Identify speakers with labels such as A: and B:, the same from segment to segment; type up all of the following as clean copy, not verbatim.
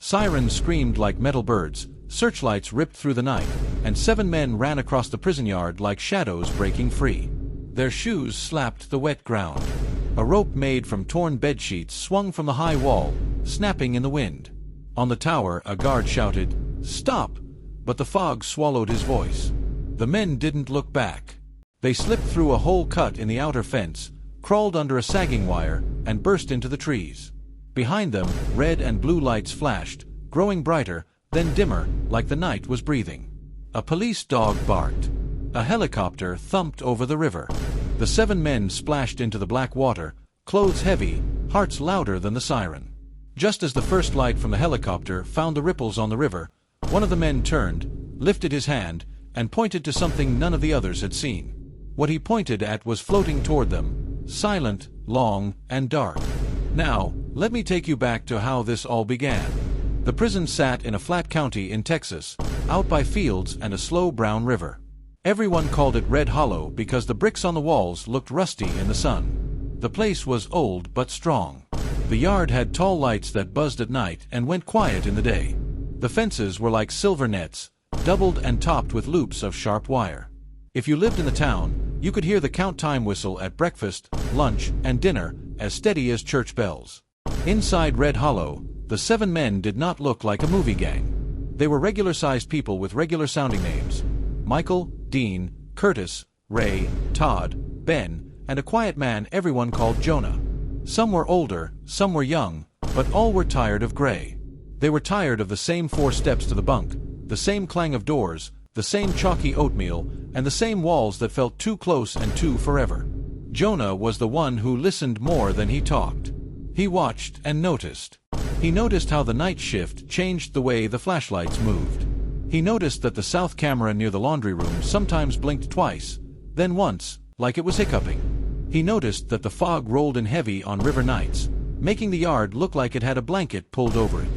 A: Sirens screamed like metal birds, searchlights ripped through the night, and 7 men ran across the prison yard like shadows breaking free. Their shoes slapped the wet ground. A rope made from torn bedsheets swung from the high wall, snapping in the wind. On the tower, a guard shouted, "Stop!" but the fog swallowed his voice. The men didn't look back. They slipped through a hole cut in the outer fence, crawled under a sagging wire, and burst into the trees. Behind them, red and blue lights flashed, growing brighter, then dimmer, like the night was breathing. A police dog barked. A helicopter thumped over the river. The 7 men splashed into the black water, clothes heavy, hearts louder than the siren. Just as the first light from the helicopter found the ripples on the river, one of the men turned, lifted his hand, and pointed to something none of the others had seen. What he pointed at was floating toward them, silent, long, and dark. Now, let me take you back to how this all began. The prison sat in a flat county in Texas, out by fields and a slow brown river. Everyone called it Red Hollow because the bricks on the walls looked rusty in the sun. The place was old but strong. The yard had tall lights that buzzed at night and went quiet in the day. The fences were like silver nets, doubled and topped with loops of sharp wire. If you lived in the town, you could hear the count time whistle at breakfast, lunch, and dinner, as steady as church bells. Inside Red Hollow, the 7 men did not look like a movie gang. They were regular-sized people with regular-sounding names: Michael, Dean, Curtis, Ray, Todd, Ben, and a quiet man everyone called Jonah. Some were older, some were young, but all were tired of gray. They were tired of the same 4 steps to the bunk, the same clang of doors, the same chalky oatmeal, and the same walls that felt too close and too forever. Jonah was the one who listened more than he talked. He watched and noticed. He noticed how the night shift changed the way the flashlights moved. He noticed that the south camera near the laundry room sometimes blinked twice, then once, like it was hiccuping. He noticed that the fog rolled in heavy on river nights, making the yard look like it had a blanket pulled over it.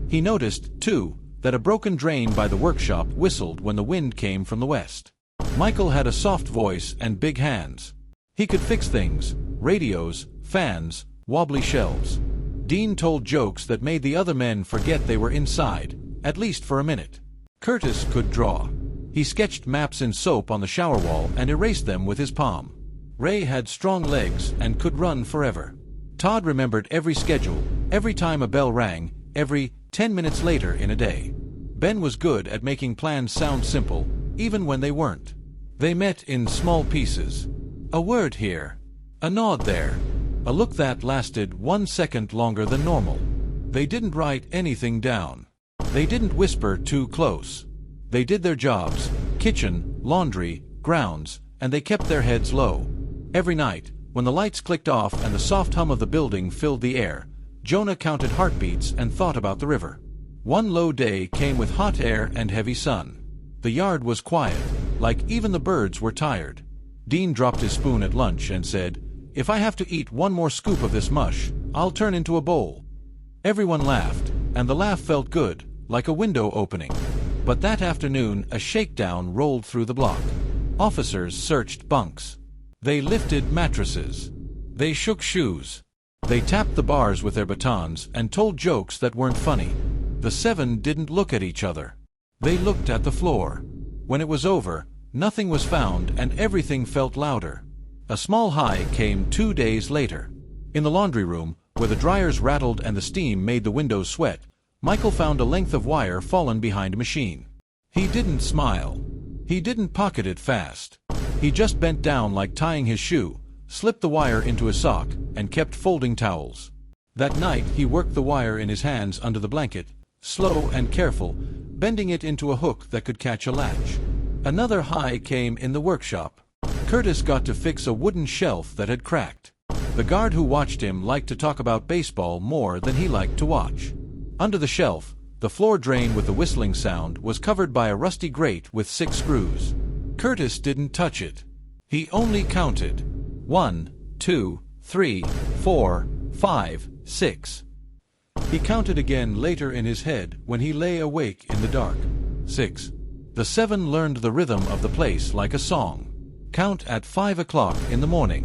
A: He noticed, too, that a broken drain by the workshop whistled when the wind came from the west. Michael had a soft voice and big hands. He could fix things: radios, fans, wobbly shelves. Dean told jokes that made the other men forget they were inside, at least for a minute. Curtis could draw. He sketched maps in soap on the shower wall and erased them with his palm. Ray had strong legs and could run forever. Todd remembered every schedule, every time a bell rang, every 10 minutes later in a day. Ben was good at making plans sound simple, even when they weren't. They met in small pieces. A word here, a nod there, a look that lasted 1 second longer than normal. They didn't write anything down. They didn't whisper too close. They did their jobs: kitchen, laundry, grounds, and they kept their heads low. Every night, when the lights clicked off and the soft hum of the building filled the air, Jonah counted heartbeats and thought about the river. One low day came with hot air and heavy sun. The yard was quiet, like even the birds were tired. Dean dropped his spoon at lunch and said, "If I have to eat one more scoop of this mush, I'll turn into a bowl." Everyone laughed, and the laugh felt good, like a window opening. But that afternoon, a shakedown rolled through the block. Officers searched bunks. They lifted mattresses. They shook shoes. They tapped the bars with their batons and told jokes that weren't funny. The 7 didn't look at each other. They looked at the floor. When it was over, nothing was found and everything felt louder. A small high came 2 days later. In the laundry room, where the dryers rattled and the steam made the windows sweat, Michael found a length of wire fallen behind a machine. He didn't smile. He didn't pocket it fast. He just bent down like tying his shoe, slipped the wire into his sock, and kept folding towels. That night he worked the wire in his hands under the blanket, slow and careful, bending it into a hook that could catch a latch. Another high came in the workshop. Curtis got to fix a wooden shelf that had cracked. The guard who watched him liked to talk about baseball more than he liked to watch. Under the shelf, the floor drain with the whistling sound was covered by a rusty grate with 6 screws. Curtis didn't touch it. He only counted. 1, 2, 3, 4, 5, 6. He counted again later in his head when he lay awake in the dark. 6. The 7 learned the rhythm of the place like a song. Count at 5 o'clock in the morning.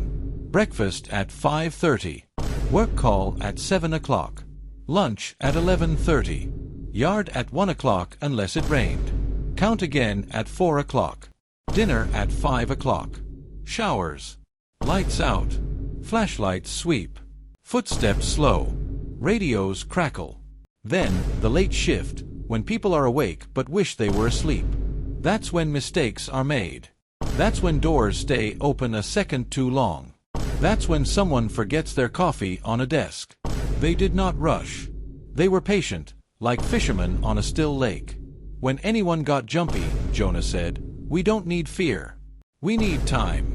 A: Breakfast at 5:30. Work call at 7 o'clock. Lunch at 11:30. Yard at 1 o'clock unless it rained. Count again at 4 o'clock. Dinner at 5 o'clock. Showers. Lights out. Flashlights sweep. Footsteps slow. Radios crackle. Then, the late shift, when people are awake but wish they were asleep. That's when mistakes are made. That's when doors stay open a second too long. That's when someone forgets their coffee on a desk. They did not rush. They were patient, like fishermen on a still lake. When anyone got jumpy, Jonah said, "We don't need fear. We need time."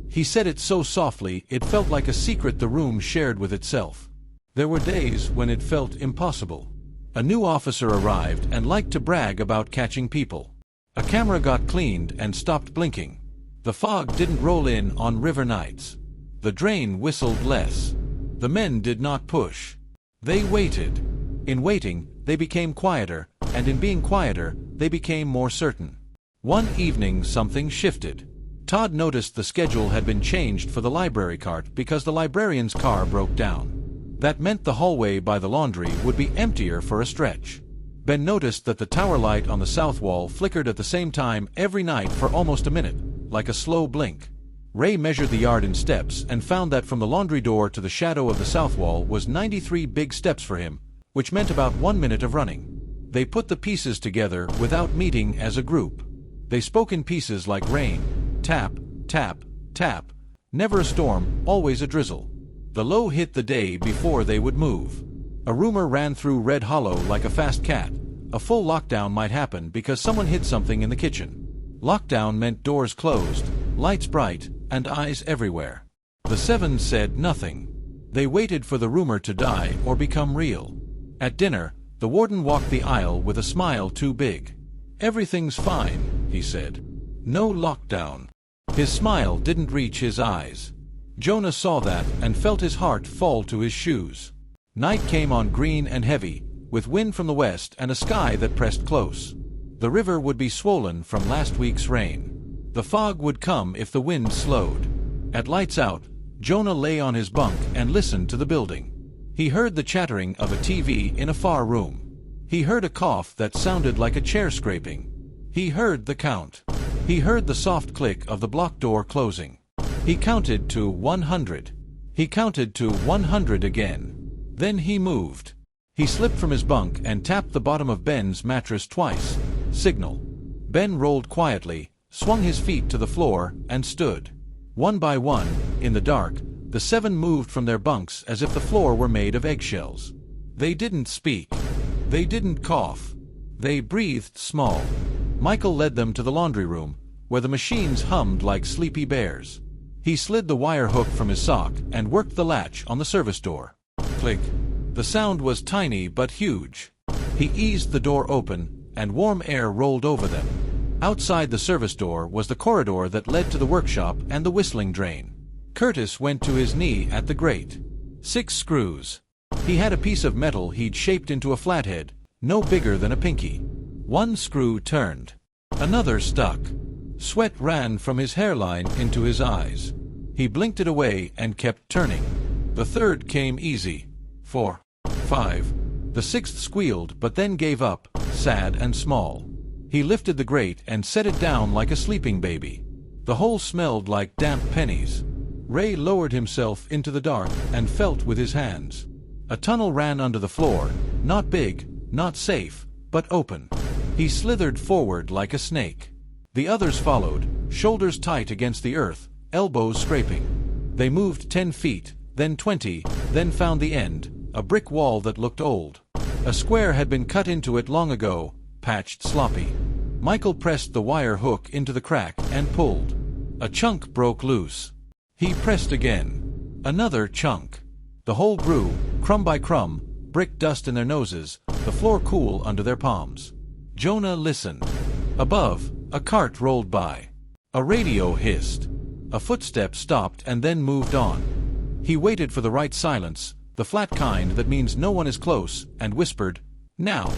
A: He said it so softly it felt like a secret the room shared with itself. There were days when it felt impossible. A new officer arrived and liked to brag about catching people. A camera got cleaned and stopped blinking. The fog didn't roll in on river nights. The drain whistled less. The men did not push. They waited. In waiting, they became quieter, and in being quieter, they became more certain. One evening something shifted. Todd noticed the schedule had been changed for the library cart because the librarian's car broke down. That meant the hallway by the laundry would be emptier for a stretch. Ben noticed that the tower light on the south wall flickered at the same time every night for almost a minute, like a slow blink. Ray measured the yard in steps and found that from the laundry door to the shadow of the south wall was 93 big steps for him, which meant about 1 minute of running. They put the pieces together without meeting as a group. They spoke in pieces like rain, tap, tap, tap, never a storm, always a drizzle. The low hit the day before they would move. A rumor ran through Red Hollow like a fast cat. A full lockdown might happen because someone hid something in the kitchen. Lockdown meant doors closed, lights bright, and eyes everywhere. The seven said nothing. They waited for the rumor to die or become real. At dinner, the warden walked the aisle with a smile too big. "Everything's fine," he said. "No lockdown." His smile didn't reach his eyes. Jonah saw that and felt his heart fall to his shoes. Night came on green and heavy, with wind from the west and a sky that pressed close. The river would be swollen from last week's rain. The fog would come if the wind slowed. At lights out, Jonah lay on his bunk and listened to the building. He heard the chattering of a TV in a far room. He heard a cough that sounded like a chair scraping. He heard the count. He heard the soft click of the block door closing. He counted to 100. He counted to 100 again. Then he moved. He slipped from his bunk and tapped the bottom of Ben's mattress twice. Signal. Ben rolled quietly, swung his feet to the floor, and stood. One by one, in the dark, the seven moved from their bunks as if the floor were made of eggshells. They didn't speak. They didn't cough. They breathed small. Michael led them to the laundry room, where the machines hummed like sleepy bears. He slid the wire hook from his sock and worked the latch on the service door. Click. The sound was tiny but huge. He eased the door open, and warm air rolled over them. Outside the service door was the corridor that led to the workshop and the whistling drain. Curtis went to his knee at the grate. 6 screws. He had a piece of metal he'd shaped into a flathead, no bigger than a pinky. 1 screw turned. Another stuck. Sweat ran from his hairline into his eyes. He blinked it away and kept turning. The third came easy. 4. 5. The 6th squealed but then gave up, sad and small. He lifted the grate and set it down like a sleeping baby. The hole smelled like damp pennies. Ray lowered himself into the dark and felt with his hands. A tunnel ran under the floor, not big, not safe, but open. He slithered forward like a snake. The others followed, shoulders tight against the earth, elbows scraping. They moved 10 feet, then 20, then found the end, a brick wall that looked old. A square had been cut into it long ago, patched sloppy. Michael pressed the wire hook into the crack and pulled. A chunk broke loose. He pressed again. Another chunk. The hole grew, crumb by crumb, brick dust in their noses, the floor cool under their palms. Jonah listened. Above, a cart rolled by. A radio hissed. A footstep stopped and then moved on. He waited for the right silence, the flat kind that means no one is close, and whispered, "Now."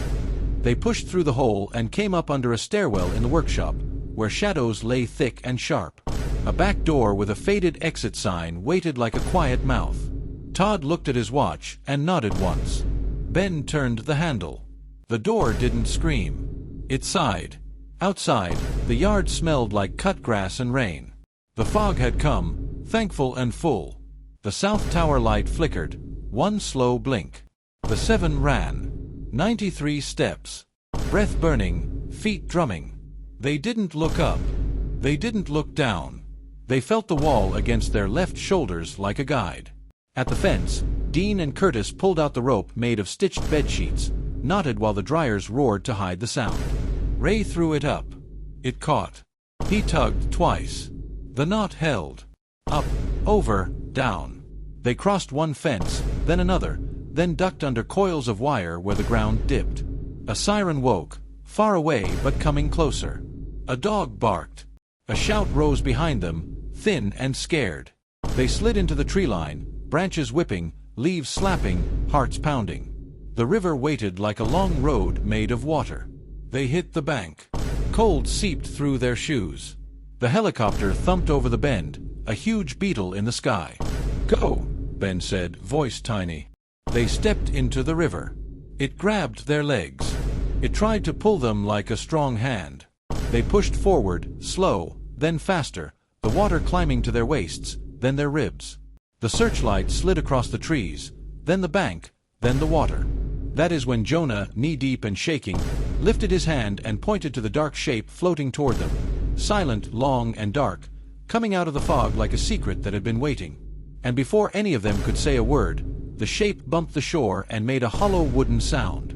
A: They pushed through the hole and came up under a stairwell in the workshop, where shadows lay thick and sharp. A back door with a faded exit sign waited like a quiet mouth. Todd looked at his watch and nodded once. Ben turned the handle. The door didn't scream. It sighed. Outside, the yard smelled like cut grass and rain. The fog had come, thankful and full. The south tower light flickered, one slow blink. The 7 ran. 93 steps. Breath burning, feet drumming. They didn't look up. They didn't look down. They felt the wall against their left shoulders like a guide. At the fence, Dean and Curtis pulled out the rope made of stitched bedsheets, knotted while the dryers roared to hide the sound. Ray threw it up. It caught. He tugged twice. The knot held. Up, over, down. They crossed one fence, then another, then ducked under coils of wire where the ground dipped. A siren woke, far away but coming closer. A dog barked. A shout rose behind them, thin and scared. They slid into the tree line, branches whipping, leaves slapping, hearts pounding. The river waited like a long road made of water. They hit the bank. Cold seeped through their shoes. The helicopter thumped over the bend, a huge beetle in the sky. "Go," Ben said, voice tiny. They stepped into the river. It grabbed their legs. It tried to pull them like a strong hand. They pushed forward, slow, then faster, the water climbing to their waists, then their ribs. The searchlight slid across the trees, then the bank, then the water. That is when Jonah, knee-deep and shaking, lifted his hand and pointed to the dark shape floating toward them, silent, long, and dark, coming out of the fog like a secret that had been waiting. And before any of them could say a word, the shape bumped the shore and made a hollow wooden sound.